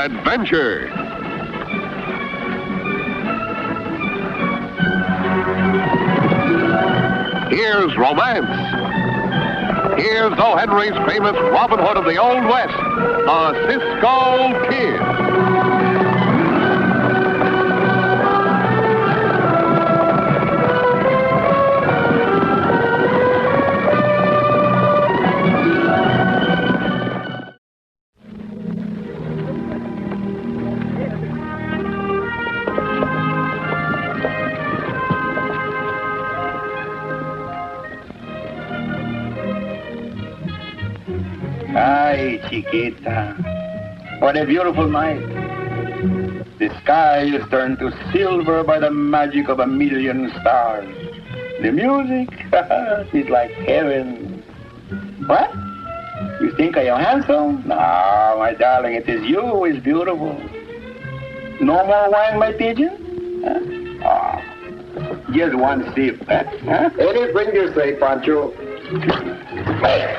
adventure. Here's romance. Here's O. Henry's famous Robin Hood of the Old West, the Cisco Kid. Ay, chiquita, what a beautiful night. The sky is turned to silver by the magic of 1,000,000 stars. The music is like heaven. What? You think I am handsome? No, my darling, it is you who is beautiful. No more wine, my pigeon? Oh, just one sip. Anything you say, Pancho. Hey,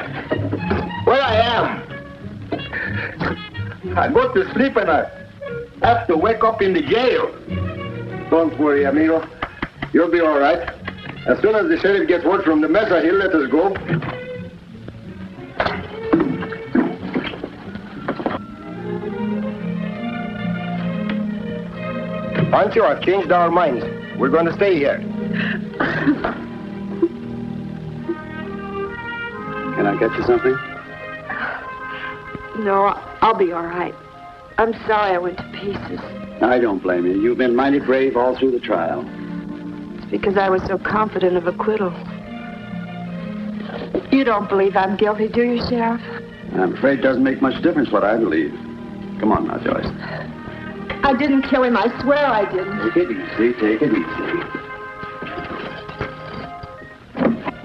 where I am? I go to sleep and I have to wake up in the jail. Don't worry, amigo. You'll be all right. As soon as the sheriff gets word from the mesa, he'll let us go. Pancho, I've changed our minds. We're going to stay here. Can I get you something? No, I'll be all right. I'm sorry I went to pieces. I don't blame you. You've been mighty brave all through the trial. It's because I was so confident of acquittal. You don't believe I'm guilty, do you, Sheriff? I'm afraid it doesn't make much difference what I believe. Come on now, Joyce. I didn't kill him. I swear I didn't. Take it easy. Take it easy.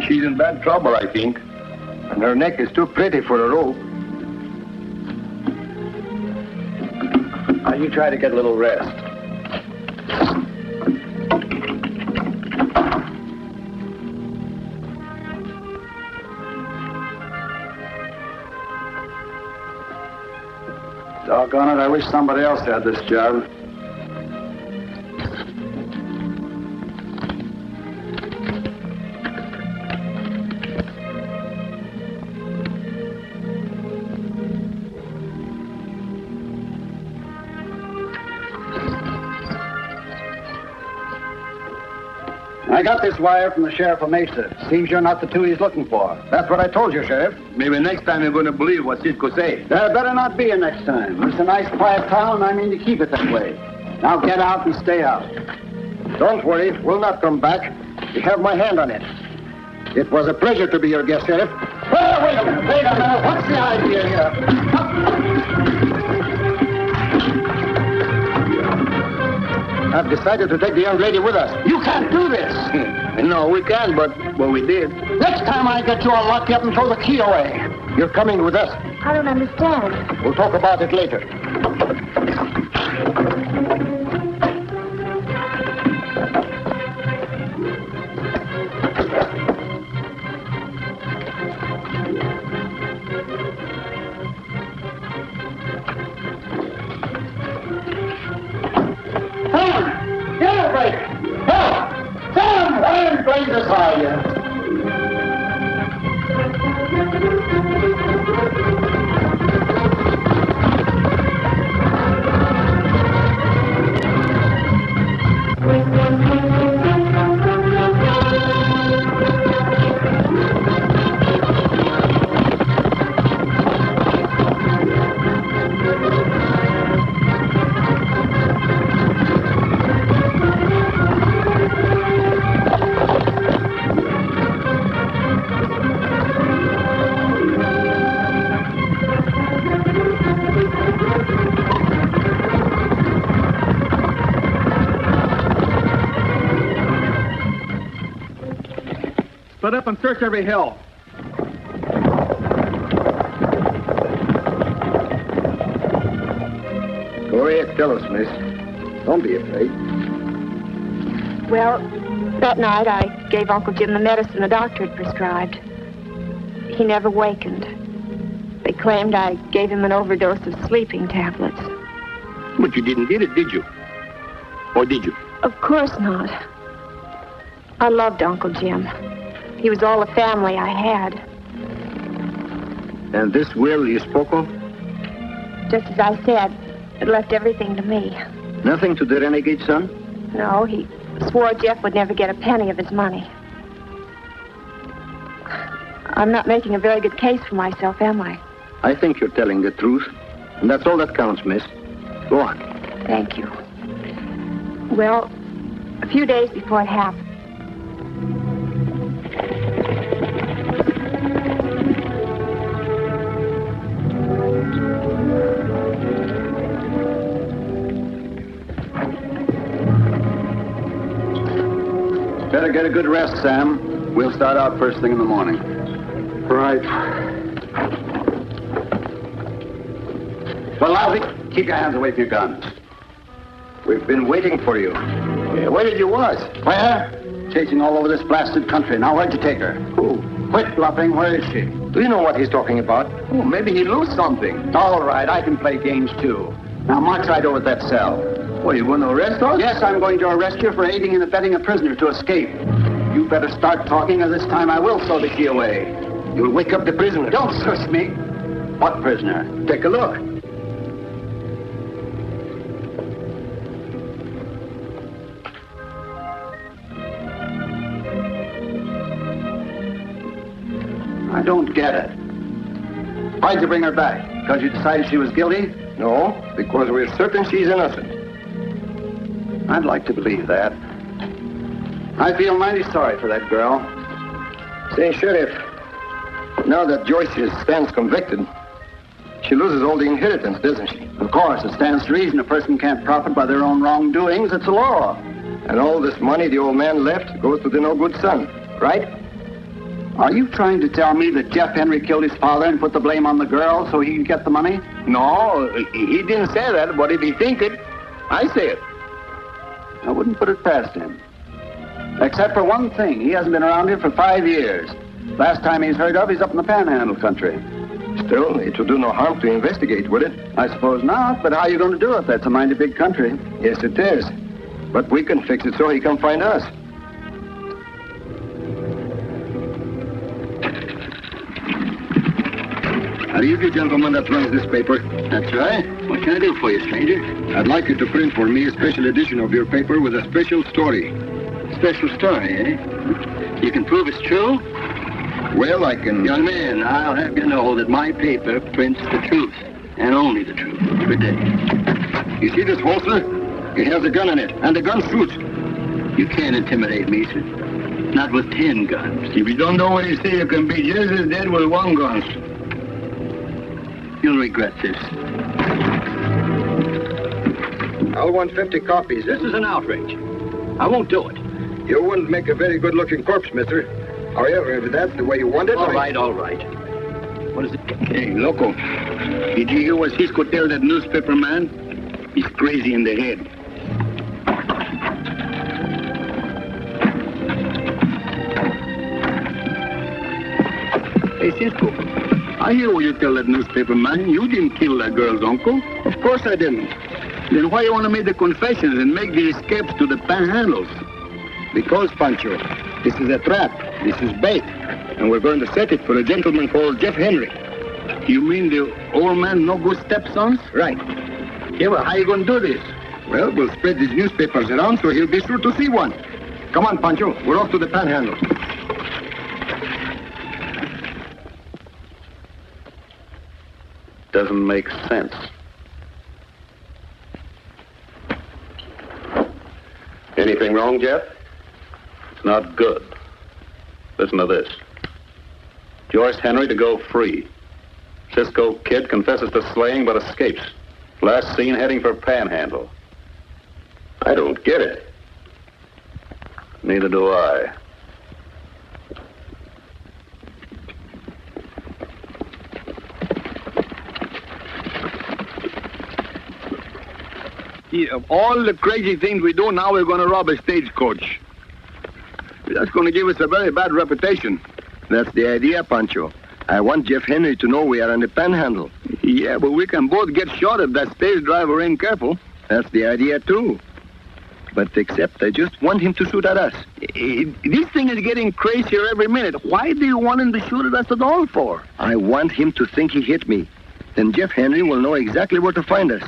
She's in bad trouble, I think. And her neck is too pretty for a rope. Now, you try to get a little rest. Doggone it, I wish somebody else had this job. I got this wire from the sheriff of Mesa. Seems you're not the two he's looking for. That's what I told you, Sheriff. Maybe next time you're going to believe what Cisco say. There better not be a next time. It's a nice, quiet town, and I mean to keep it that way. Now get out and stay out. Don't worry, we'll not come back. We have my hand on it. It was a pleasure to be your guest, Sheriff. Well, wait a minute. What's the idea here? I've decided to take the young lady with us. You can't do this. No, we can't, but we did. Next time I get you, I'll lock you up and throw the key away. You're coming with us. I don't understand. We'll talk about it later. Split up and search every hill. Go ahead, tell us, miss. Don't be afraid. Well, that night I gave Uncle Jim the medicine the doctor had prescribed. He never wakened. They claimed I gave him an overdose of sleeping tablets. But you didn't get it, did you? Or did you? Of course not. I loved Uncle Jim. He was all the family I had. And this will you spoke of? Just as I said, it left everything to me. Nothing to the Renegade Son? No, he swore Jeff would never get a penny of his money. I'm not making a very good case for myself, am I? I think you're telling the truth. And that's all that counts, miss. Go on. Thank you. Well, a few days before it happened. Better get a good rest, Sam. We'll start out first thing in the morning. Right. Well, Lousy, keep your hands away from your guns. We've been waiting for you. Yeah, where did you was? Where? Chasing all over this blasted country. Now, where'd you take her? Who? Quit bluffing. Where is she? Do you know what he's talking about? Oh, maybe he lose something. All right, I can play games, too. Now, march right over to that cell. What, you going to arrest us? Yes, I'm going to arrest you for aiding and abetting a prisoner to escape. You better start talking, or this time I will throw the key away. You'll wake up the prisoner. Don't shush me. What prisoner? Take a look. I don't get it. Why'd you bring her back? Because you decided she was guilty? No, because we're certain she's innocent. I'd like to believe that. I feel mighty sorry for that girl. Say, Sheriff, now that Joyce stands convicted, she loses all the inheritance, doesn't she? Of course, it stands to reason a person can't profit by their own wrongdoings. It's a law. And all this money the old man left goes to the no-good son, right? Are you trying to tell me that Jeff Henry killed his father and put the blame on the girl so he can get the money? No, he didn't say that, but if he think it, I say it. I wouldn't put it past him. Except for one thing. He hasn't been around here for 5 years. Last time he's heard of, he's up in the Panhandle country. Still, it would do no harm to investigate, would it? I suppose not, but how are you going to do it? That's a mighty big country. Yes, it is. But we can fix it so he can find us. Are you the gentleman that runs this paper? That's right. What can I do for you, stranger? I'd like you to print for me a special edition of your paper with a special story. Special story, eh? You can prove it's true? Well, I can... Young man, I'll have you know that my paper prints the truth, and only the truth, every day. You see this holster? It has a gun in it, and the gun shoots. You can't intimidate me, sir. Not with 10 guns. If you don't know what you say, you can be just as dead with 1 gun. You'll regret this. I'll want 50 copies. This is an outrage. I won't do it. You wouldn't make a very good-looking corpse, mister. However, if that's the way you want it... All right. What is it? Hey, loco. Did you hear what Cisco tell that newspaper man? He's crazy in the head. Hey, Cisco. I hear what you tell that newspaper man. You didn't kill that girl's uncle. Of course I didn't. Then why you want to make the confessions and make the escapes to the panhandles? Because, Pancho, this is a trap. This is bait. And we're going to set it for a gentleman called Jeff Henry. You mean the old man no-good stepsons? Right. Yeah, well, how you going to do this? Well, we'll spread these newspapers around so he'll be sure to see one. Come on, Pancho. We're off to the panhandle. Doesn't make sense. Anything wrong, Jeff? It's not good. Listen to this. Joyce Henry to go free. Cisco Kid confesses to slaying but escapes. Last seen heading for Panhandle. I don't get it. Neither do I. Of all the crazy things we do, now we're going to rob a stagecoach. That's going to give us a very bad reputation. That's the idea, Pancho. I want Jeff Henry to know we are in the Panhandle. Yeah, but we can both get shot if that stage driver ain't careful. That's the idea, too. But except I just want him to shoot at us. This thing is getting crazier every minute. Why do you want him to shoot at us at all for? I want him to think he hit me. Then Jeff Henry will know exactly where to find us.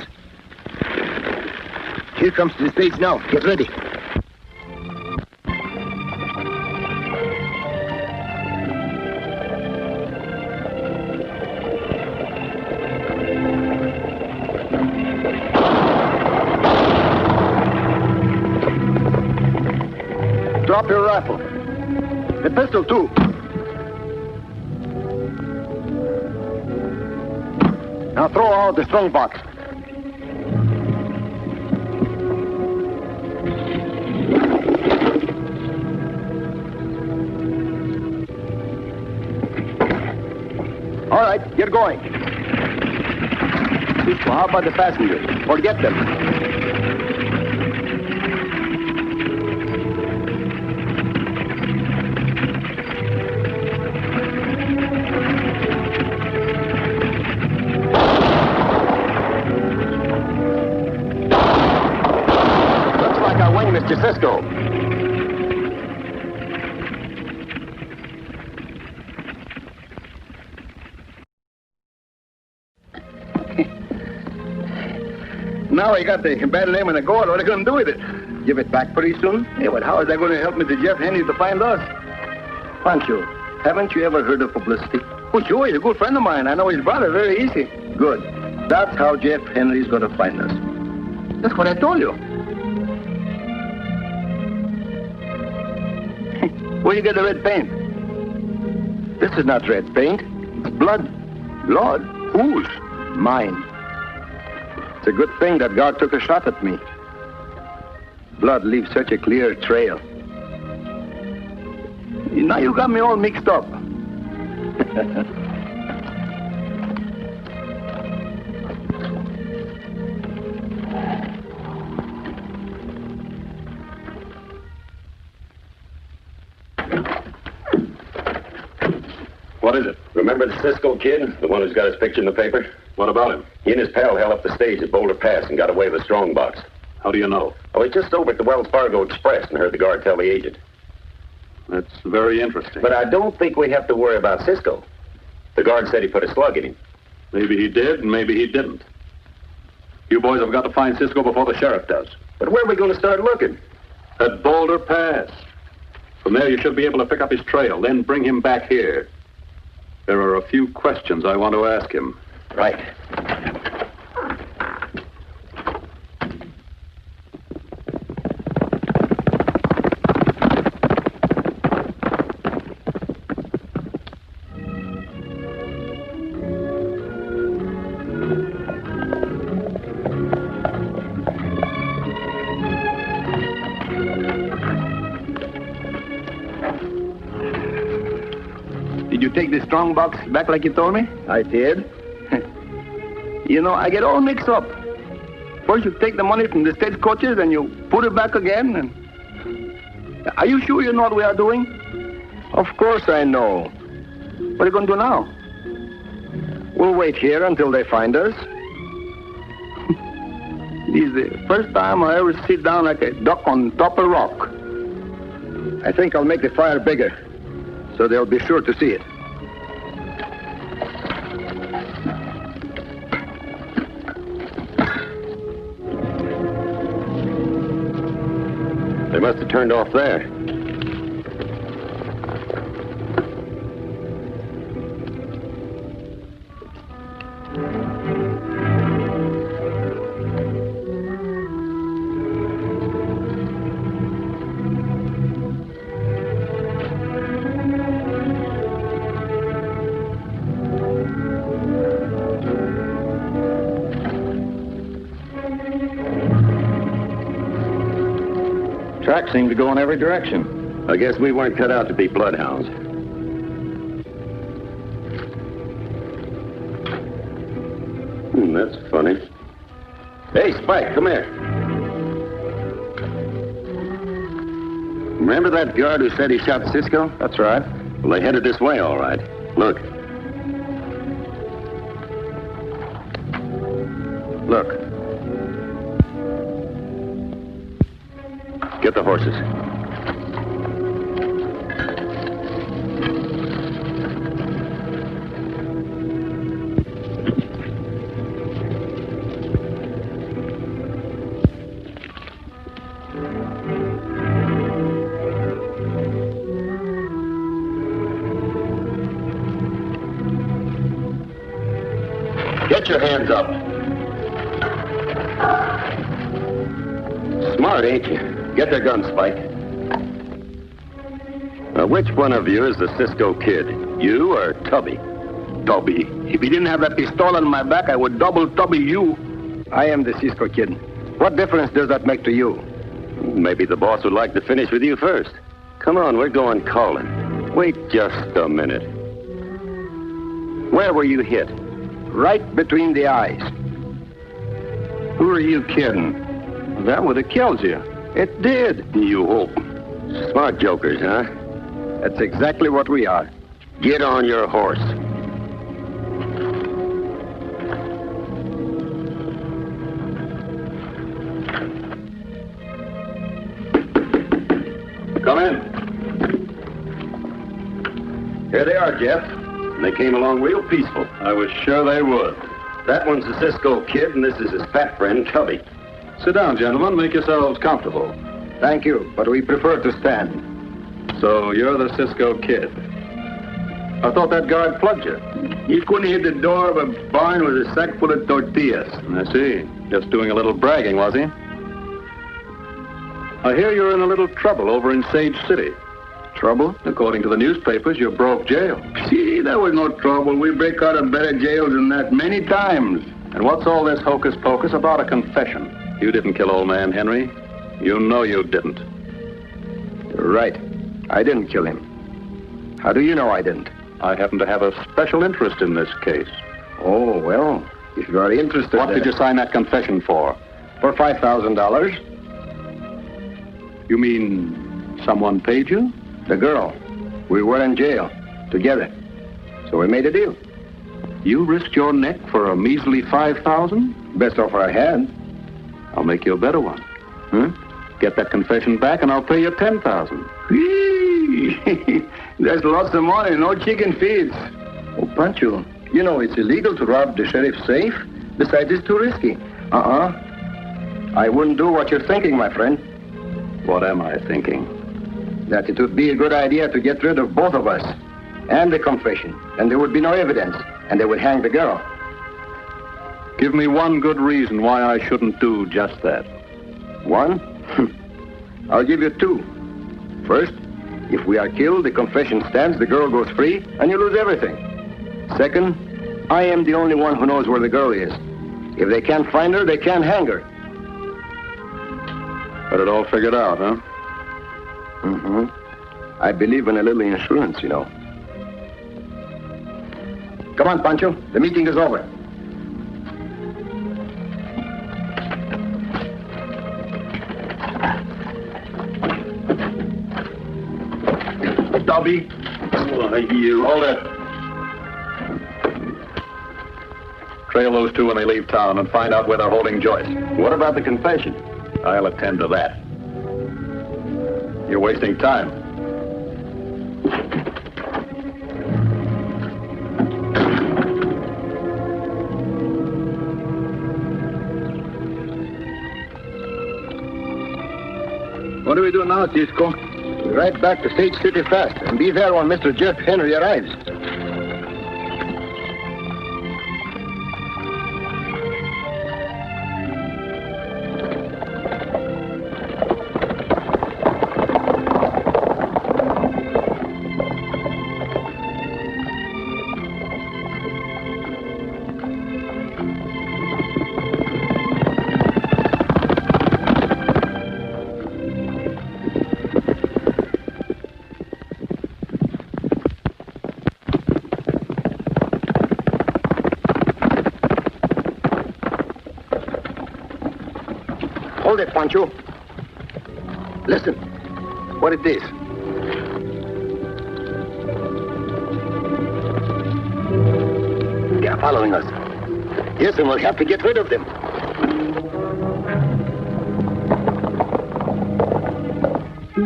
Here comes the stage now. Get ready. Drop your rifle. The pistol, too. Now throw out the strong box. All right, get going. Cisco, how about the passengers? Forget them. Mr. Cisco. Now I got the bad name in the gourd. What are they going to do with it? Give it back pretty soon? Yeah, but how is that going to help Mr. Jeff Henry to find us? Pancho, haven't you ever heard of Publicity? Oh, sure. He's a good friend of mine. I know his brother very easy. Good. That's how Jeff Henry's going to find us. That's what I told you. Where you get the red paint? This is not red paint. It's blood. Blood? Whose? Mine. It's a good thing that guard took a shot at me. Blood leaves such a clear trail. Now you got me all mixed up. What is it? Remember the Cisco Kid? The one who's got his picture in the paper? What about him? He and his pal held up the stage at Boulder Pass and got away with a strong box. How do you know? Oh, he's just over at the Wells Fargo Express and heard the guard tell the agent. That's very interesting. But I don't think we have to worry about Cisco. The guard said he put a slug in him. Maybe he did, and maybe he didn't. You boys have got to find Cisco before the sheriff does. But where are we going to start looking? At Boulder Pass. From there, you should be able to pick up his trail, then bring him back here. There are a few questions I want to ask him. Right. Did you take the strong box back like you told me? I did. You know, I get all mixed up. First you take the money from the stagecoaches and you put it back again. And are you sure you know what we are doing? Of course I know. What are you going to do now? We'll wait here until they find us. This is the first time I ever sit down like a duck on top of a rock. I think I'll make the fire bigger, so they'll be sure to see it. They must have turned off there. Tracks seem to go in every direction. I guess we weren't cut out to be bloodhounds. That's funny. Hey, Spike, come here. Remember that guard who said he shot Cisco? That's right. Well, they headed this way, all right. Look. Look. Get the horses. Get your hands up. Smart, ain't you? Get their guns, Spike. Now, which one of you is the Cisco Kid? You or Tubby? Tubby. If he didn't have that pistol on my back, I would double Tubby you. I am the Cisco Kid. What difference does that make to you? Maybe the boss would like to finish with you first. Come on, we're going calling. Wait just a minute. Where were you hit? Right between the eyes. Who are you kidding? That would have killed you. It did. You hope. Smart jokers, huh? That's exactly what we are. Get on your horse. Come in. Here they are, Jeff. And they came along real peaceful. I was sure they would. That one's the Cisco Kid, and this is his fat friend, Tubby. Sit down, gentlemen. Make yourselves comfortable. Thank you, but we prefer to stand. So you're the Cisco Kid. I thought that guard plugged you. He couldn't hit the door of a barn with a sack full of tortillas. I see. Just doing a little bragging, was he? I hear you're in a little trouble over in Sage City. Trouble? According to the newspapers, you broke jail. See, that was no trouble. We break out of better jails than that many times. And what's all this hocus pocus about a confession? You didn't kill old man Henry. You know you didn't. Right. I didn't kill him. How do you know I didn't? I happen to have a special interest in this case. Oh, well, if you are interested... What did you sign that confession for? For $5,000. You mean someone paid you? The girl. We were in jail together. So we made a deal. You risked your neck for a measly $5,000? Best offer I had. I'll make you a better one. Get that confession back and I'll pay you $10,000. There's lots of money, no chicken feeds. Oh, Pancho, you know it's illegal to rob the sheriff's safe. Besides, it's too risky. I wouldn't do what you're thinking, my friend. What am I thinking? That it would be a good idea to get rid of both of us. And the confession. And there would be no evidence. And they would hang the girl. Give me one good reason why I shouldn't do just that. One? I'll give you two. First, if we are killed, the confession stands, the girl goes free, and you lose everything. Second, I am the only one who knows where the girl is. If they can't find her, they can't hang her. Got it all figured out, huh? I believe in a little insurance, you know. Come on, Pancho. The meeting is over. Tubby. You... Hold it. Trail those two when they leave town and find out where they're holding Joyce. What about the confession? I'll attend to that. You're wasting time. What do we do now, Cisco? Right back to Sage City fast, and be there when Mr. Jeff Henry arrives. Hold it, Pancho. Listen. What is this? They're following us. Yes, and we'll have to get rid of them. I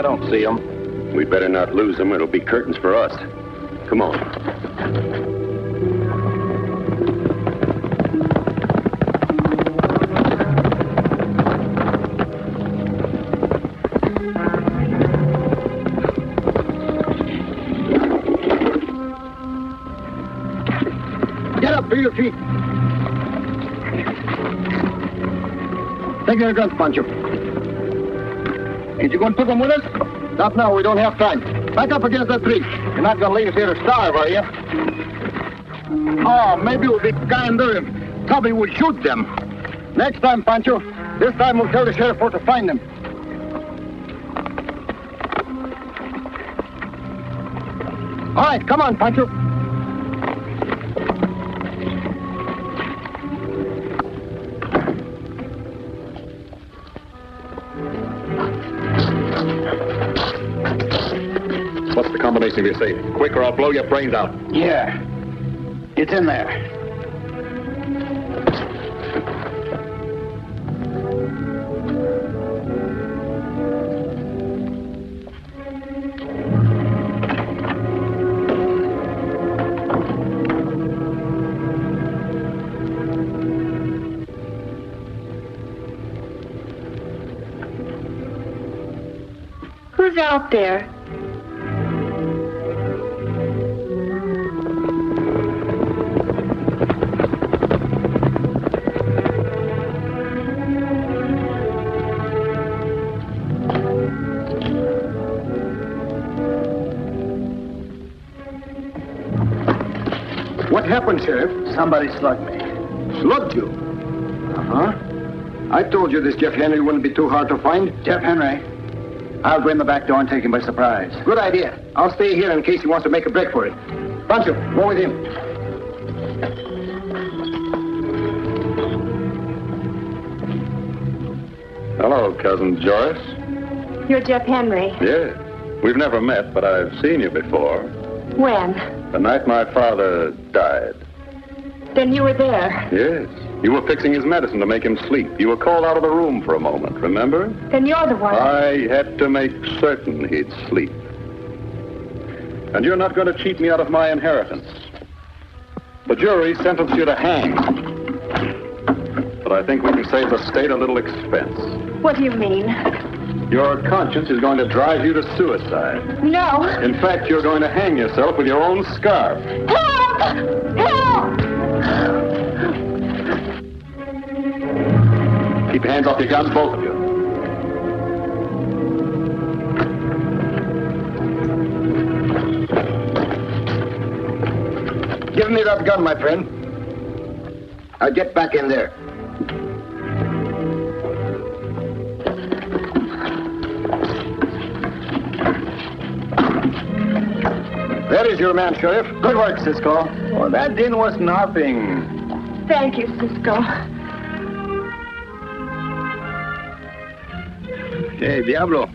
don't see him. We better not lose him. It'll be curtains for us. Come on. Get up to your feet. Take your guns, Pancho. Ain't you going to put them with us? Not now. We don't have time. Back up against that tree. You're not going to leave us here to starve, are you? Oh, maybe it would be kinder if Tubby would shoot them. Next time, Pancho. This time we'll tell the sheriff where to find them. All right, come on, Pancho. What's the combination of your safe? Quick or I'll blow your brains out. Yeah. It's in there. Who's out there? What happened, Sheriff? Somebody slugged me. Slugged you? Uh-huh. I told you this Jeff Henry wouldn't be too hard to find. Jeff Henry. I'll go in the back door and take him by surprise. Good idea. I'll stay here in case he wants to make a break for it. Pancho, go with him. Hello, Cousin Joyce. You're Jeff Henry. Yes. We've never met, but I've seen you before. When? The night my father died. Then you were there. Yes. You were fixing his medicine to make him sleep. You were called out of the room for a moment, remember? Then you're the one. I had to make certain he'd sleep. And you're not going to cheat me out of my inheritance. The jury sentenced you to hang. But I think we can save the state a little expense. What do you mean? Your conscience is going to drive you to suicide. No. In fact, you're going to hang yourself with your own scarf. Help! Help! Keep your hands off your guns, both of you. Give me that gun, my friend. I'll get back in there. There is your man, Sheriff. Good work, Cisco. Oh, that din was nothing. Thank you, Cisco. Hey, Diablo.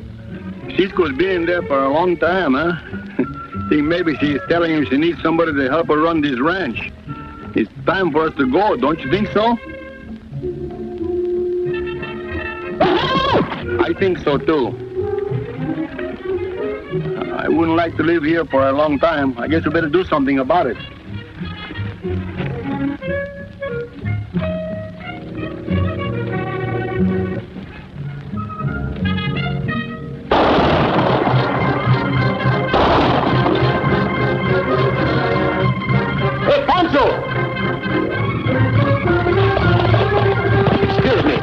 Cisco's been in there for a long time, huh? Think maybe she's telling him she needs somebody to help her run this ranch. It's time for us to go, don't you think so? I think so, too. I wouldn't like to live here for a long time. I guess we better do something about it. Hey, Pancho! Excuse me.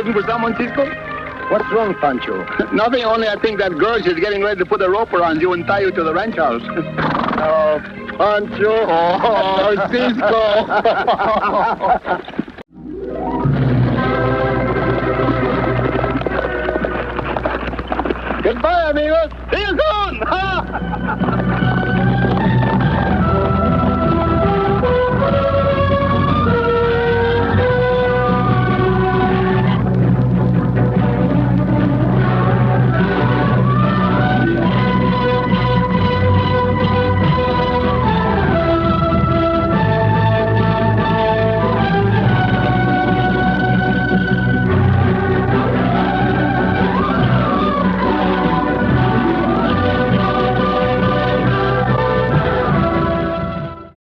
looking for someone, Cisco? What's wrong, Pancho? Nothing, only I think that girl is getting ready to put a rope around you and tie you to the ranch house. Oh, Pancho. Oh, Cisco. Goodbye, amigos. See you soon.